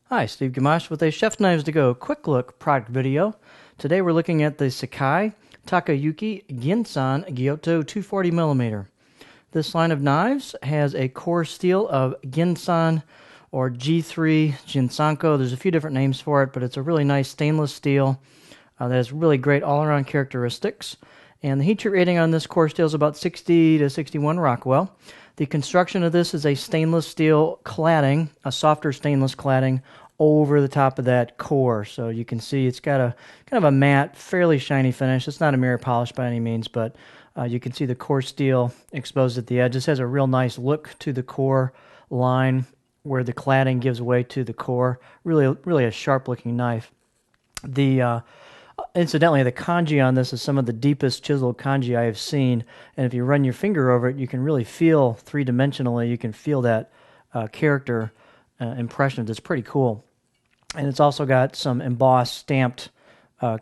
Hi, Steve Gamache with a Chef Knives to Go quick look product video. Today we're looking at the Sakai Takayuki Ginsan Gyuto 240mm. This line of knives has a core steel of Ginsan or G3 Ginsanko. There's a few different names for it, but it's a really nice stainless steel that has really great all-around characteristics. And the heat treat rating on this core steel is about 60 to 61 Rockwell. The construction of this is a stainless steel cladding, a softer stainless cladding over the top of that core. So you can see it's got a kind of a matte, fairly shiny finish. It's not a mirror polish by any means, but you can see the core steel exposed at the edge. This has a real nice look to the core line where the cladding gives way to the core. Really a sharp-looking knife. Incidentally, the kanji on this is some of the deepest chiseled kanji I have seen, and if you run your finger over it, you can really feel three-dimensionally, you can feel that character impression. It's pretty cool. And it's also got some embossed, stamped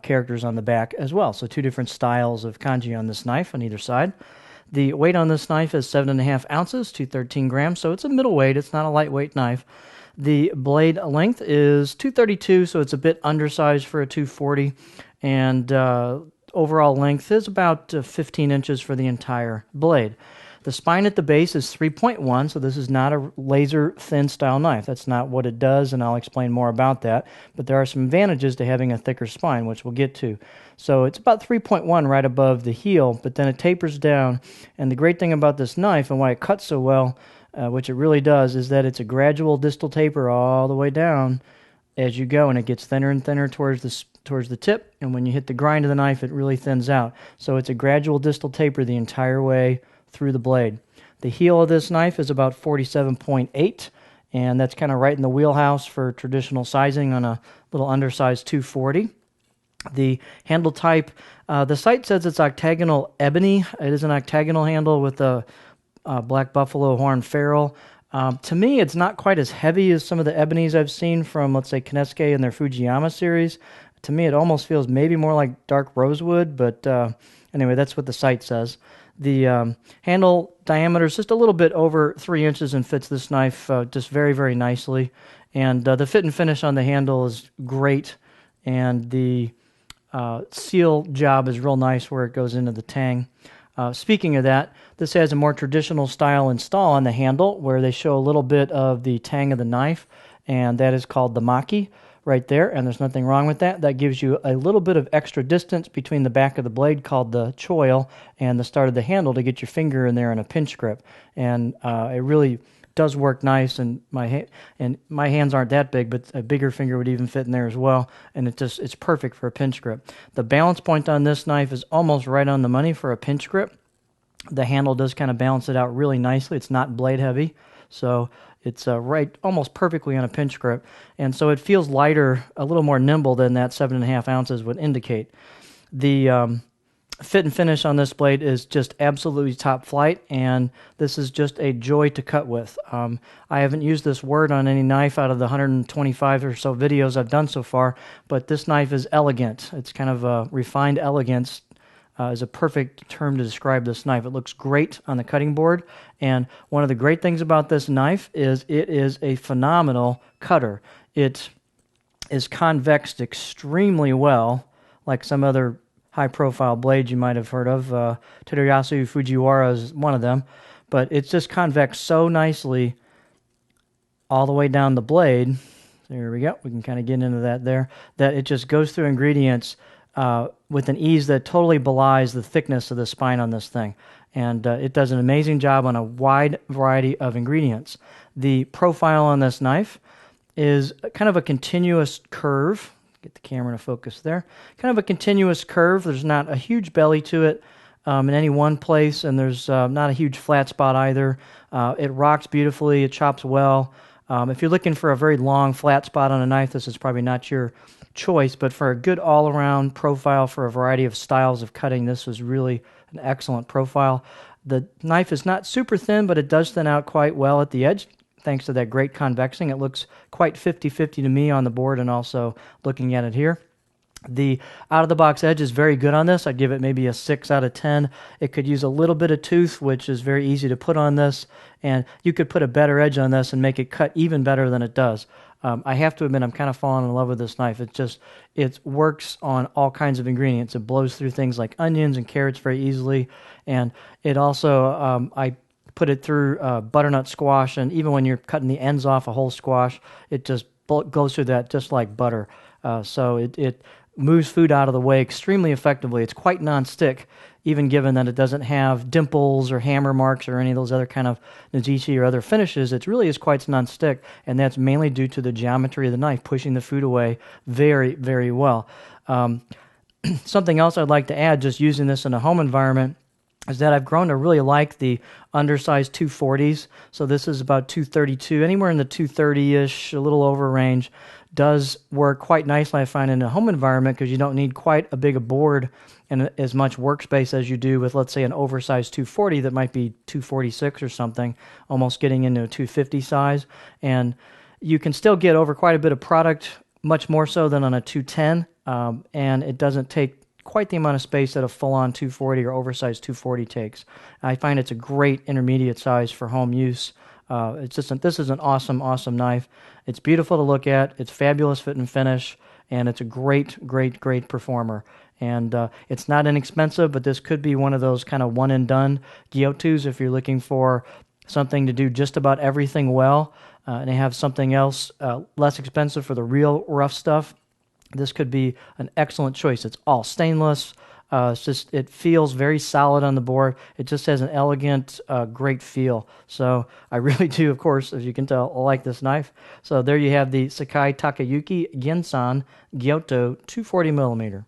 characters on the back as well, so two different styles of kanji on this knife on either side. The weight on this knife is 7.5 ounces, 213 grams, so it's a middleweight, it's not a lightweight knife. The blade length is 232, so it's a bit undersized for a 240, and overall length is about 15 inches for the entire blade. The spine at the base is 3.1, so this is not a laser thin style knife. That's not what it does, and I'll explain more about that. But there are some advantages to having a thicker spine, which we'll get to. So it's about 3.1 right above the heel, but then it tapers down. And the great thing about this knife and why it cuts so well, which it really does, is that it's a gradual distal taper all the way down as you go, and it gets thinner and thinner towards the tip, and when you hit the grind of the knife, it really thins out. So it's a gradual distal taper the entire way through the blade. The heel of this knife is about 47.8, and that's kind of right in the wheelhouse for traditional sizing on a little undersized 240. The handle type, the site says it's octagonal ebony. It is an octagonal handle with a black buffalo horn ferrule. To me, it's not quite as heavy as some of the ebonies I've seen from, let's say, Kinesuke and their Fujiyama series. To me, it almost feels maybe more like dark rosewood, but anyway, that's what the site says. The handle diameter is just a little bit over 3 inches and fits this knife just very, very nicely. And the fit and finish on the handle is great, and the seal job is real nice where it goes into the tang. Speaking of that, this has a more traditional style install on the handle where they show a little bit of the tang of the knife, and that is called the maki right there, and there's nothing wrong with that. That gives you a little bit of extra distance between the back of the blade called the choil and the start of the handle to get your finger in there in a pinch grip, and it really does work nice, and my hands aren't that big, but a bigger finger would even fit in there as well, and it's perfect for a pinch grip. The balance point on this knife is almost right on the money for a pinch grip. The handle does kind of balance it out really nicely. It's not blade heavy, so it's right almost perfectly on a pinch grip, and so it feels lighter, a little more nimble than that 7.5 ounces would indicate. The fit and finish on this blade is just absolutely top flight, and this is just a joy to cut with. I haven't used this word on any knife out of the 125 or so videos I've done so far, but this knife is elegant. It's kind of a refined elegance is a perfect term to describe this knife. It looks great on the cutting board, and one of the great things about this knife is it is a phenomenal cutter. It is convexed extremely well, like some other high-profile blades you might have heard of. Terayasu Fujiwara is one of them, but it's just convex so nicely all the way down the blade. There we go. We can kind of get into that there. That it just goes through ingredients with an ease that totally belies the thickness of the spine on this thing. And it does an amazing job on a wide variety of ingredients. The profile on this knife is kind of a continuous curve. Get the camera to focus there. Kind of a continuous curve. There's not a huge belly to it in any one place, and there's not a huge flat spot either. It rocks beautifully. It chops well. If you're looking for a very long flat spot on a knife, this is probably not your choice, but for a good all-around profile for a variety of styles of cutting, this was really an excellent profile. The knife is not super thin, but it does thin out quite well at the edge, thanks to that great convexing. It looks quite 50-50 to me on the board and also looking at it here. The out-of-the-box edge is very good on this. I'd give it maybe a 6 out of 10. It could use a little bit of tooth, which is very easy to put on this, and you could put a better edge on this and make it cut even better than it does. I have to admit, I'm kind of falling in love with this knife. It works on all kinds of ingredients. It blows through things like onions and carrots very easily, and it also I put it through butternut squash, and even when you're cutting the ends off a whole squash, it just goes through that just like butter. So it moves food out of the way extremely effectively. It's quite non-stick, even given that it doesn't have dimples or hammer marks or any of those other kind of Nijichi or other finishes. It really is quite non-stick, and that's mainly due to the geometry of the knife, pushing the food away very, very well. Something else I'd like to add, just using this in a home environment, is that I've grown to really like the undersized 240s. So this is about 232, anywhere in the 230-ish, a little over range, does work quite nicely, I find, in a home environment because you don't need quite a big a board and as much workspace as you do with, let's say, an oversized 240 that might be 246 or something, almost getting into a 250 size. And you can still get over quite a bit of product, much more so than on a 210, and it doesn't take quite the amount of space that a full-on 240 or oversized 240 takes. I find it's a great intermediate size for home use. This is an awesome, awesome knife. It's beautiful to look at. It's fabulous fit and finish, and it's a great, great, great performer. And it's not inexpensive, but this could be one of those kind of one-and-done Gyutos if you're looking for something to do just about everything well, and they have something else less expensive for the real rough stuff. This could be an excellent choice. It's all stainless. It feels very solid on the board. It just has an elegant, great feel. So I really do, of course, as you can tell, like this knife. So there you have the Sakai Takayuki Ginsan Gyuto 240 millimeter.